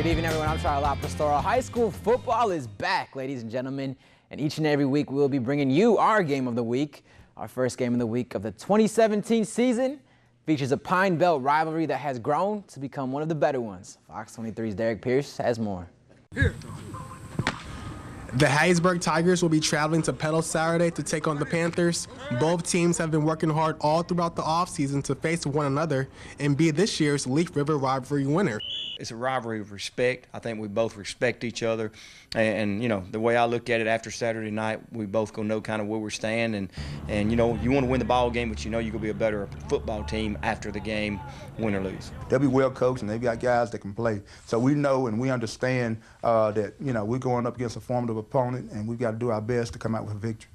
Good evening, everyone. I'm Charles Apostolo. High school football is back, ladies and gentlemen, and each and every week we'll be bringing you our game of the week. Our first game of the week of the 2017 season features a Pine Belt rivalry that has grown to become one of the better ones. Fox 23's Derek Pierce has more. Here. The Hattiesburg Tigers will be traveling to Petal Saturday to take on the Panthers. Both teams have been working hard all throughout the offseason to face one another and be this year's Leaf River rivalry winner. It's a rivalry of respect. I think we both respect each other. And you know, the way I look at it after Saturday night, we both gonna know kind of where we're standing. And you know, you want to win the ball game, but you know you're gonna be a better football team after the game, win or lose. They'll be well coached, and they've got guys that can play. So we know and we understand that, you know, we're going up against a formidable opponent, and we've got to do our best to come out with a victory.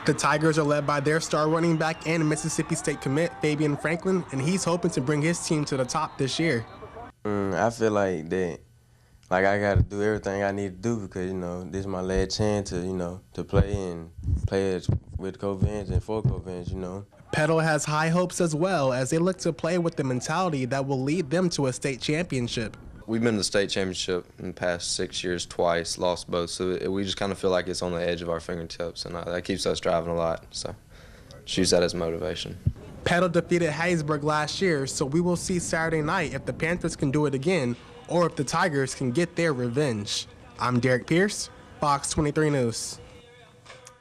The Tigers are led by their star running back and Mississippi State commit, Fabian Franklin, and he's hoping to bring his team to the top this year. I feel like that, I got to do everything I need to do because, you know, this is my last chance to, you know, to play with Covens and for Covens, you know. Petal has high hopes as well as they look to play with the mentality that will lead them to a state championship. We've been to the state championship in the past 6 years twice, lost both, so we just kind of feel like it's on the edge of our fingertips, and that keeps us driving a lot, so just use that as motivation. Petal defeated Hattiesburg last year, so we will see Saturday night if the Panthers can do it again or if the Tigers can get their revenge. I'm Derek Pierce, Fox 23 News.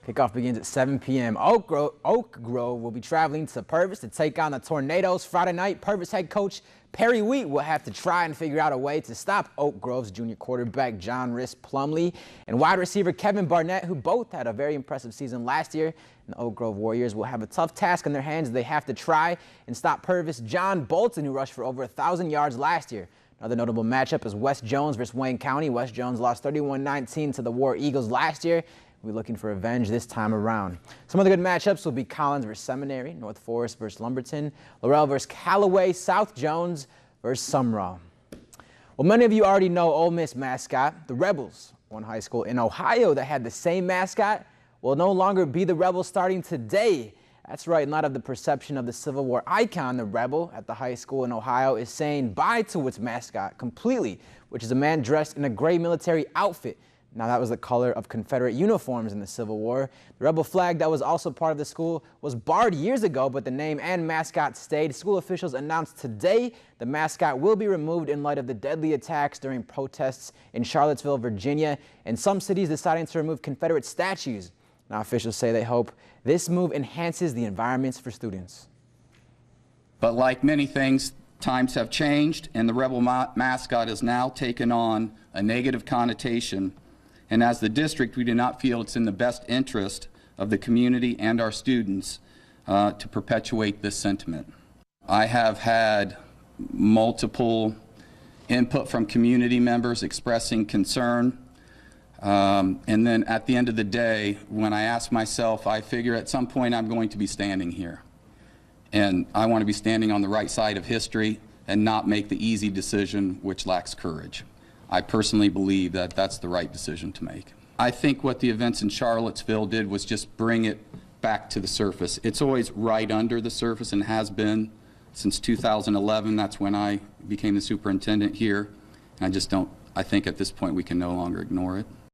Kickoff begins at 7 p.m. Oak Grove will be traveling to Purvis to take on the Tornadoes Friday night. Purvis head coach Perry Wheat will have to try and figure out a way to stop Oak Grove's junior quarterback John Riss Plumley and wide receiver Kevin Barnett, who both had a very impressive season last year. And the Oak Grove Warriors will have a tough task on their hands. They have to try and stop Purvis' John Bolton, who rushed for over 1,000 yards last year. Another notable matchup is West Jones versus Wayne County. West Jones lost 31-19 to the War Eagles last year. We're looking for revenge this time around. Some other good matchups will be Collins versus Seminary, North Forest versus Lumberton, Laurel versus Callaway, South Jones versus Sumrall. Well, many of you already know Ole Miss mascot, the Rebels. One high school in Ohio that had the same mascot will no longer be the Rebels starting today. That's right, in light of the perception of the Civil War icon, the Rebel at the high school in Ohio is saying bye to its mascot completely, which is a man dressed in a gray military outfit. Now, that was the color of Confederate uniforms in the Civil War. The Rebel flag that was also part of the school was barred years ago, but the name and mascot stayed. School officials announced today the mascot will be removed in light of the deadly attacks during protests in Charlottesville, Virginia, and some cities deciding to remove Confederate statues. Now, officials say they hope this move enhances the environments for students. But like many things, times have changed, and the Rebel mascot has now taken on a negative connotation. And as the district, we do not feel it's in the best interest of the community and our students to perpetuate this sentiment. I have had multiple input from community members expressing concern. And then at the end of the day, when I ask myself, I figure at some point I'm going to be standing here. And I want to be standing on the right side of history and not make the easy decision which lacks courage. I personally believe that that's the right decision to make. I think what the events in Charlottesville did was just bring it back to the surface. It's always right under the surface and has been since 2011. That's when I became the superintendent here. I just don't, I think at this point we can no longer ignore it.